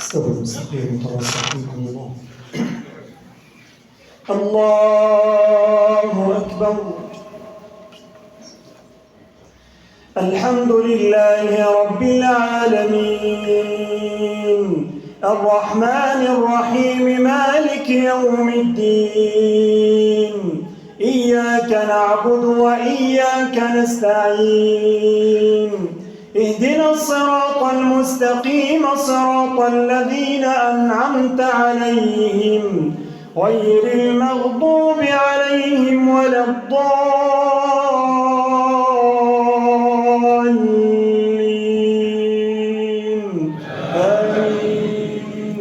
استووا مستقيم تراصحكم الله. الله أكبر. الحمد لله رب العالمين الرحمن الرحيم مالك يوم الدين إياك نعبد وإياك نستعين اهدنا الصراط المستقيم صراط الذين أنعمت عليهم غير المغضوب عليهم ولا الضالين آمين.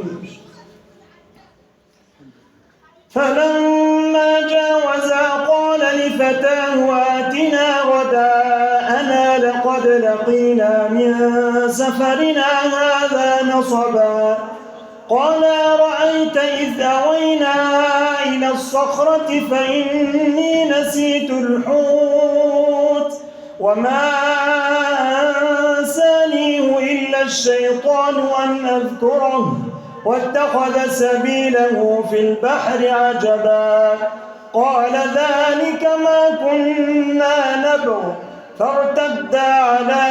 فلما جاوزا قال لفتاه آتنا غداءنا لقد لقينا من سفرنا هذا نصبا قال أرأيت إذ أوينا إلى الصخرة فإني نسيت الحوت وما أنسانيه إلا الشيطان أن أذكره واتخذ سبيله في البحر عجبا قال ذلك ما كنا نبغ فارتدا على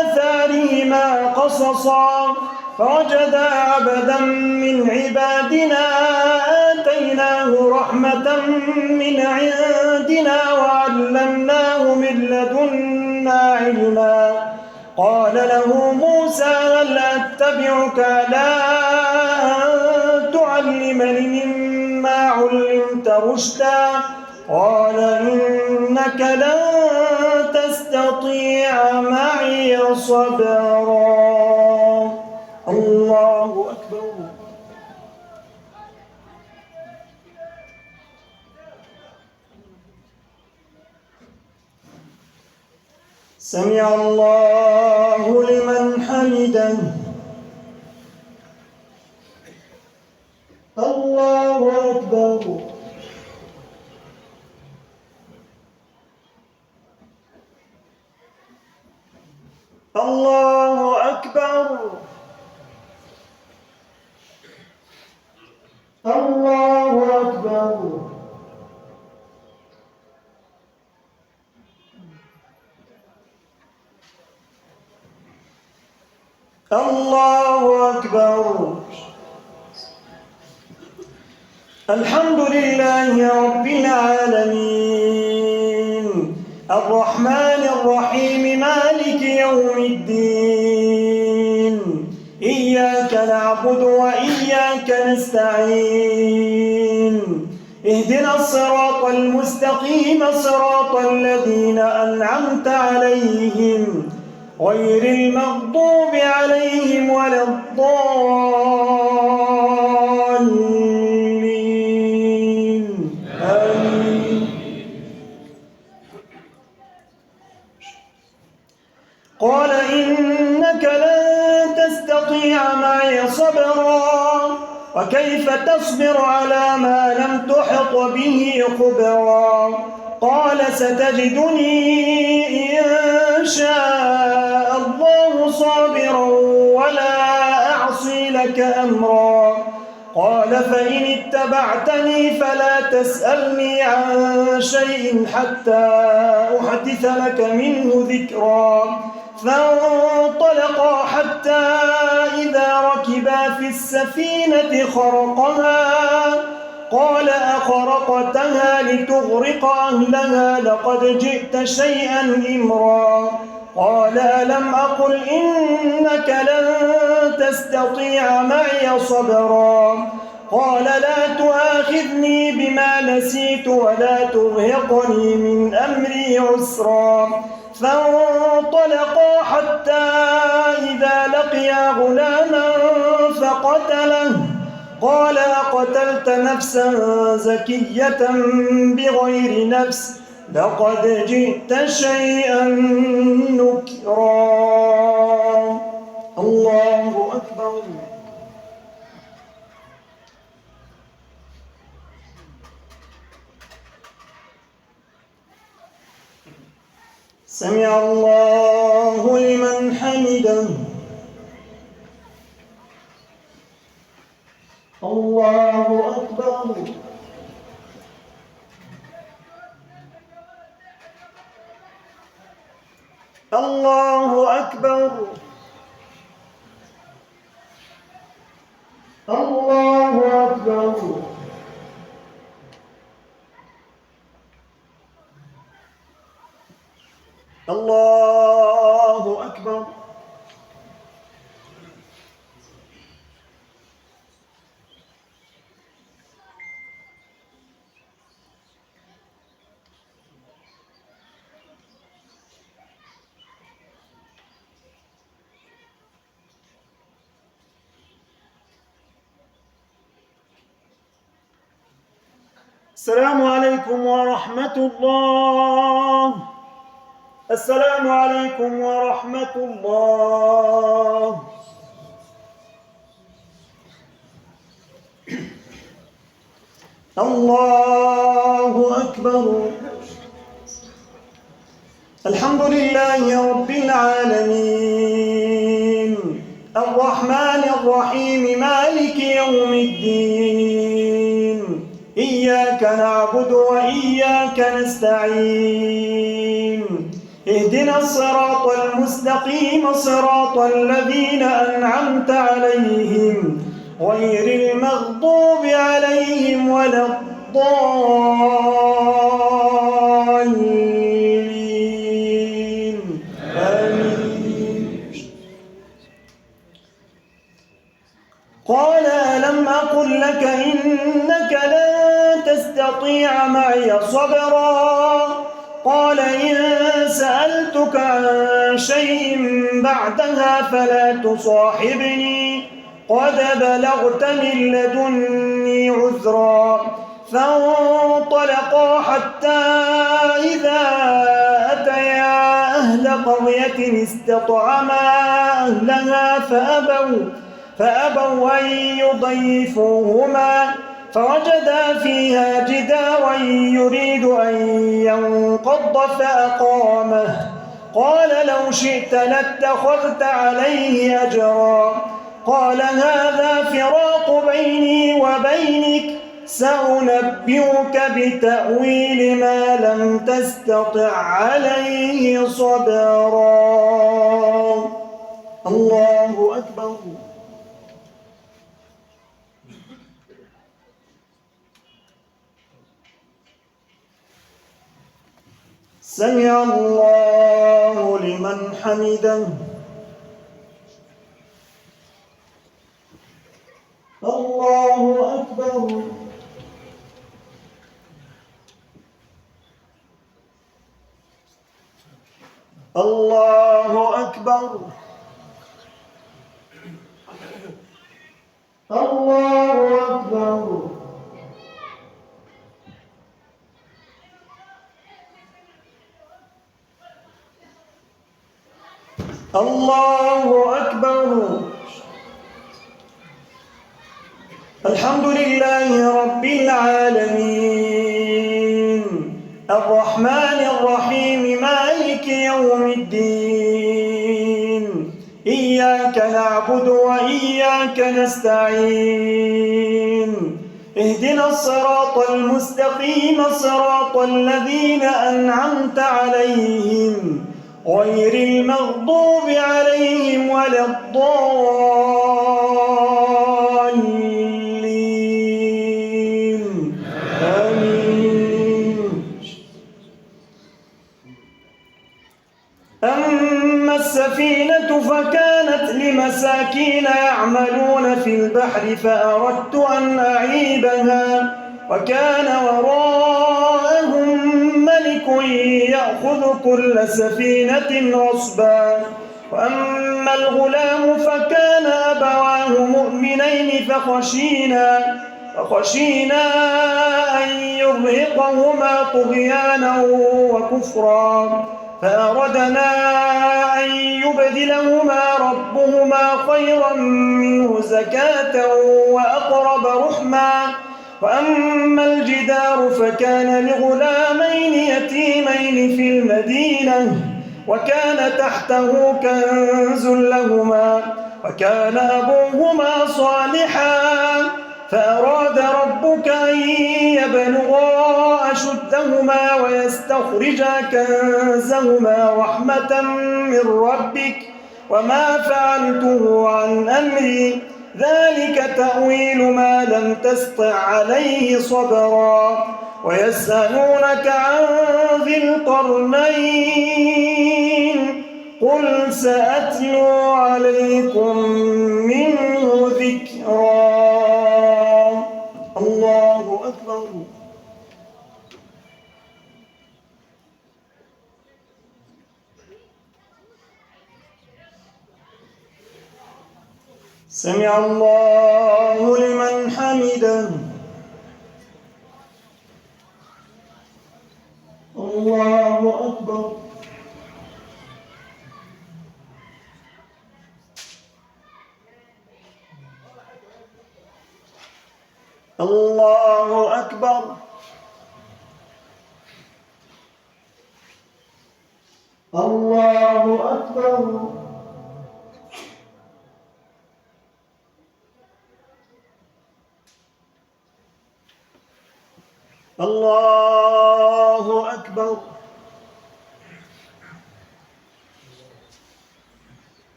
آثارهما قصصا فوجدا عبدا من عبادنا آتيناه رحمة من عندنا وعلمناه من لدنا علما قال له موسى هل أتبعك على أن تعلمني مما علمت رشدا قال إنك لن تستطيع معي صبرا. الله أكبر. سمع الله لمن حمده. الله أكبر. الله أكبر. الله أكبر. الله أكبر. الحمد لله رب العالمين الرحمن الرحيم مالك يوم الدين إياك نعبد وإياك نستعين اهدنا الصراط المستقيم صراط الذين أنعمت عليهم غير المغضوب عليهم ولا الضالين آمين. قال إنك لن تستطيع معي صبرا وكيف تصبر على ما لم تحط به خبرا قال ستجدني إن شاء الله صابرا ولا أعصي لك أمرا قال فإن اتبعتني فلا تسألني عن شيء حتى أحدث لك منه ذكرا فانطلقا حتى إذا ركبا في السفينة خرقها قال أخرقتها لتغرق أهلها لقد جئت شيئا إمرا قال ألم أقل إنك لن تستطيع معي صبرا قال لا تؤاخذني بما نسيت ولا ترهقني من أمري عسرا فانطلقا حتى إذا لقيا غلاما فقتله قال أقتلت نفسا زكية بغير نفس لقد جئت شيئا نكرا. الله أكبر. سمع الله لمن حمده. الله أكبر. الله أكبر. الله أكبر. السلام عليكم ورحمة الله. السلام عليكم ورحمة الله. الله أكبر. الحمد لله رب العالمين الرحمن الرحيم مالك يوم الدين إياك نعبد وإياك نستعين اهدنا الصراط المستقيم صراط الذين أنعمت عليهم غير المغضوب عليهم ولا الضالين آمين. قال ألم أقل لك إنك لن تستطيع معي صبرا قال إن سألتك عن شيء بعدها فلا تصاحبني قد بلغت من لدني عذرا فانطلقا حتى إذا أتيا أهل قرية استطعما أهلها فأبوا أن يضيفوهما فوجدا فيها جدارا يريد أن ينقض فأقامه قال لو شئت لاتخذت عليه أجرا قال هذا فراق بيني وبينك سأنبئك بتأويل ما لم تستطع عليه صبرا. الله أكبر. سمع الله لمن حمده. الله أكبر. الله أكبر. الله أكبر. الله أكبر. الحمد لله رب العالمين الرحمن الرحيم مالك يوم الدين إياك نعبد وإياك نستعين اهدنا الصراط المستقيم صراط الذين أنعمت عليهم غير المغضوب عليهم ولا الضالين آمين. أما السفينة فكانت لمساكين يعملون في البحر فأردت أن أعيبها وكان وراءهم ملك يأخذ كل سفينة غصبا وأما الغلام فكان أبواه مؤمنين فخشينا أن يرهقهما طغيانا وكفرا فأردنا أن يبدلهما ربهما خيرا منه زكاة وأقرب رحما وأما الجدار فكان لغلامين يتيمين في المدينة وكان تحته كنز لهما وكان أبوهما صالحا فأراد ربك أن يبلغا أشدهما ويستخرجا كنزهما رحمة من ربك وما فعلته عن أمري ذلك تأويل ما لم تسطع عليه صبرا ويسألونك عن ذي القرنين قل سأتلو عليكم منه ذكرا. الله أكبر. سمع الله لمن حمده. الله أكبر. الله أكبر. الله أكبر. الله أكبر.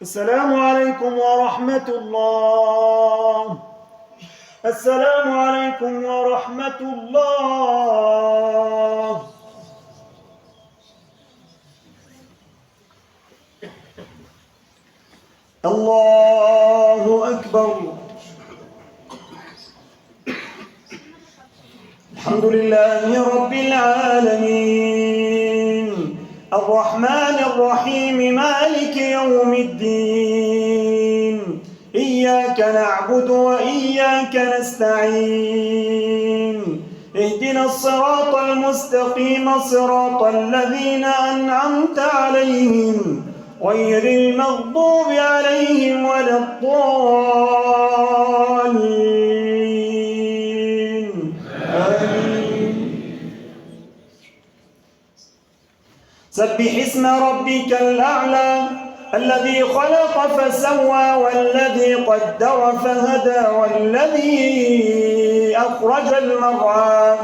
السلام عليكم ورحمة الله. السلام عليكم ورحمة الله. الله أكبر. الحمد لله رب العالمين الرحمن الرحيم مالك يوم الدين إياك نعبد وإياك نستعين اهدنا الصراط المستقيم صراط الذين أنعمت عليهم غير المغضوب عليهم ولا الضالين آمين. سبح اسم ربك الأعلى الذي خلق فسوى والذي قدر فهدى والذي أخرج المرعى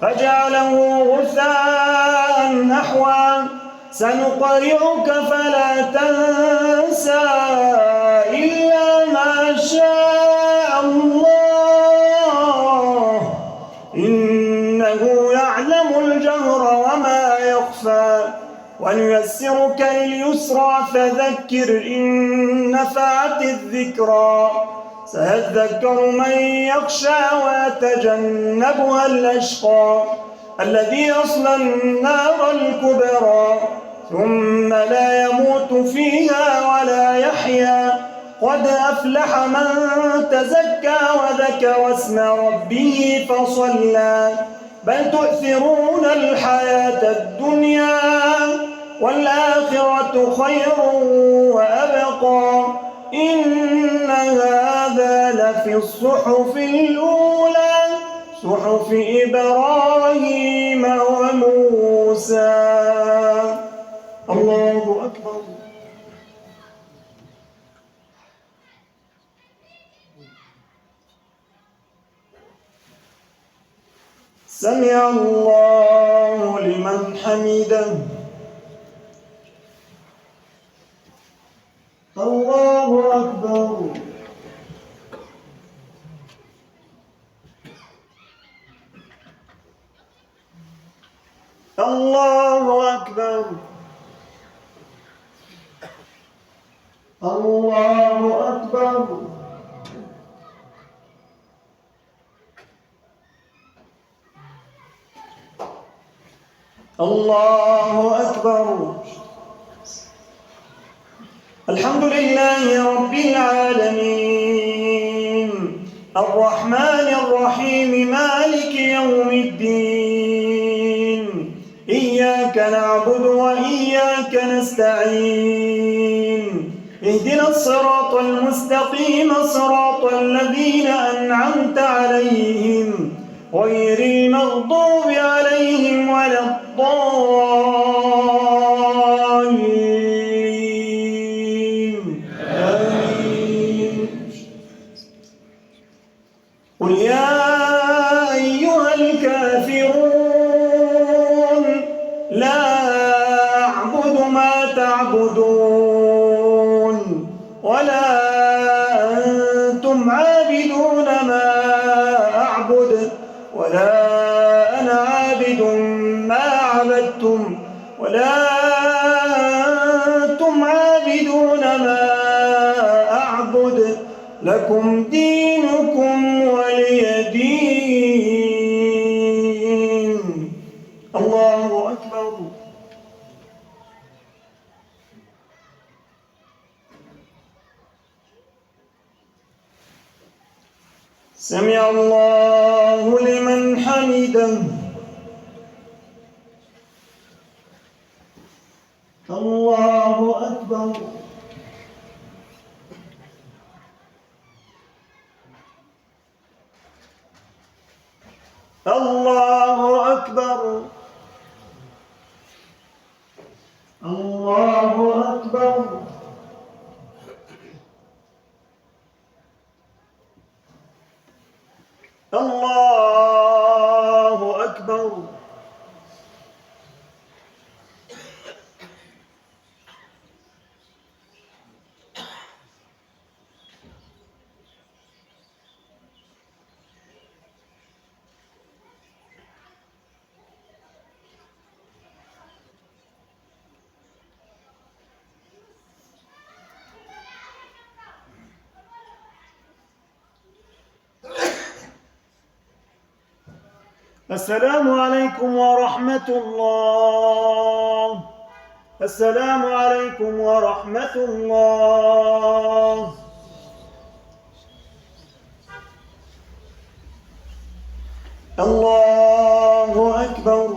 فجعله غثاء نحوا سنقرئك فلا تنسى إلا ما شاء الله إنه يعلم الجهر وما يخفى ونيسرك لليسرى فذكر إن نفعت الذكرى سيذكر من يخشى ويتجنبها الأشقى الذي يصلى النار الكبرى ثم لا يموت فيها ولا يحيا قد أفلح من تزكى وذكر اسم ربه فصلى بل تؤثرون الحياة الدنيا والآخرة خير وأبقى إن هذا لفي الصحف الأولى صحف إبراهيم وموسى. الله أكبر. سمع الله لمن حمده. الله أكبر. الله أكبر. الله أكبر. الله أكبر. الحمد لله رب العالمين الرحمن الرحيم مالك يوم الدين إياك نعبد وإياك نستعين اهدنا الصراط المستقيم صراط الذين أنعمت عليهم غير المغضوب عليهم ولا الضالين آمين. قل يا أيها الكافرون لا أعبد ما تعبدون ولا أنتم عابدون ما أعبد ولا أنا عابد ما عبدتم ولا أنتم عابدون ما أعبد لكم دينكم ولي دين. الله أكبر. سمع الله لمن حمده. الله أكبر. الله أكبر. الله أكبر. الله أكبر. السلام عليكم ورحمة الله. السلام عليكم ورحمة الله. الله أكبر.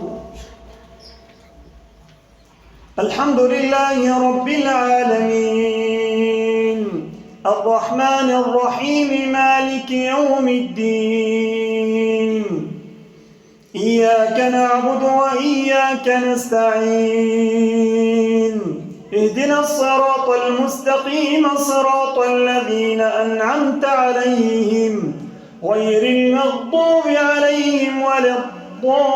الحمد لله رب العالمين الرحمن الرحيم مالك يوم الدين إياك نعبد وإياك نستعين اهدنا الصراط المستقيم صراط الذين أنعمت عليهم غير المغضوب عليهم ولا الضالين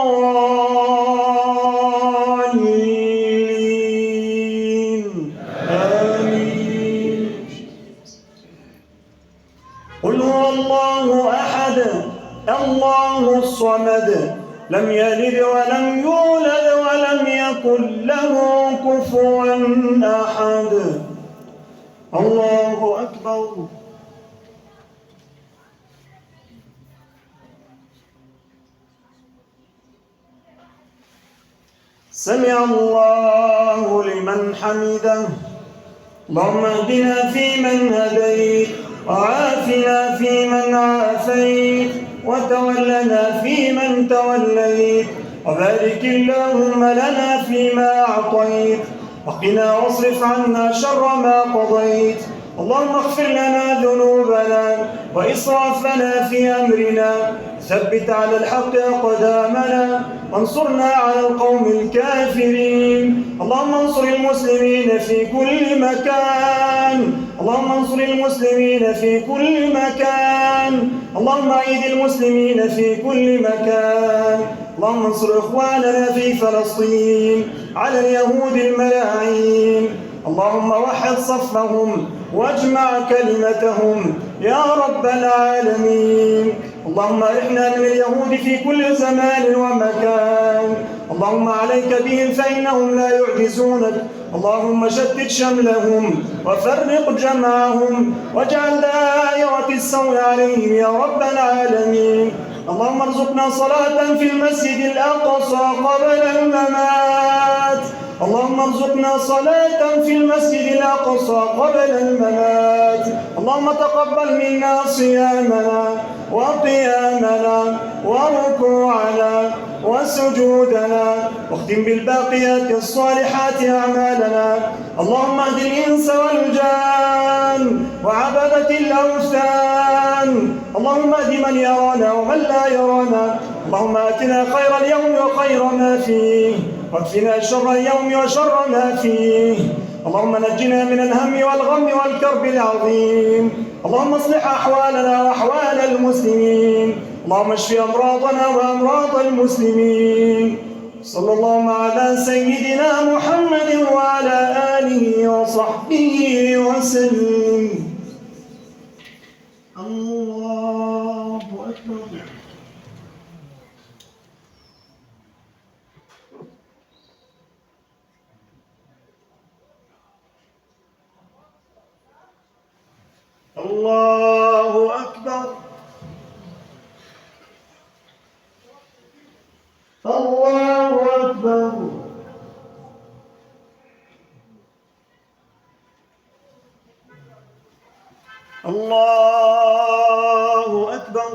آمين. قل هو الله أحد الله الصمد لم يلد ولم يولد ولم يكن له كفوا أحد. الله أكبر. سمع الله لمن حمده. اللهم اهدنا فيمن هديت وعافنا فيمن عافيت وتولنا فيمن توليت وبارك اللهم لنا فيما أعطيت وقنا واصرف عنا شر ما قضيت. اللهم اغفر لنا ذنوبنا وإسرافنا في أمرنا ثبت على الحق أقدامنا وانصرنا على القوم الكافرين. اللهم انصر المسلمين في كل مكان. اللهم انصر المسلمين في كل مكان. اللهم أعيد المسلمين في كل مكان. اللهم انصر إخواننا في فلسطين على اليهود الملاعين. اللهم وحد صفهم واجمع كلمتهم يا رب العالمين. اللهم ارحنا من اليهود في كل زمان ومكان. اللهم عليك بهم فإنهم لا يعجزونك. اللهم شتت شملهم وفرق جمعهم واجعل دائرة السوء عليهم يا رب العالمين. اللهم ارزقنا صلاة في المسجد الأقصى قبل الممات. اللهم ارزقنا صلاة في المسجد الأقصى قبل الممات. اللهم تقبل منا صيامنا وقيامنا وركوعنا وسجودنا، واختم بالباقيات الصالحات أعمالنا. اللهم اهد الإنس والجان وعبدة الأوثان. اللهم اهد من يرانا ومن لا يرانا. اللهم آتنا خير اليوم وخير ما فيه، واكفنا شر اليوم وشر ما فيه. اللهم نجنا من الهم والغم والكرب العظيم. اللهم اصلح أحوالنا وأحوال المسلمين. اللهم اشف أمراضنا وأمراض المسلمين. صلى الله على سيدنا محمد وعلى آله وصحبه وسلم. الله أكبر. الله أكبر. الله أكبر. الله أكبر.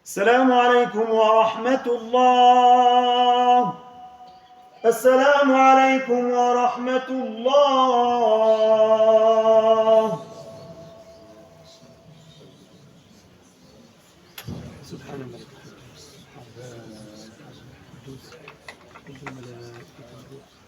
السلام عليكم ورحمة الله. السلام عليكم ورحمة الله. سبحان الله. قدوس الملائكة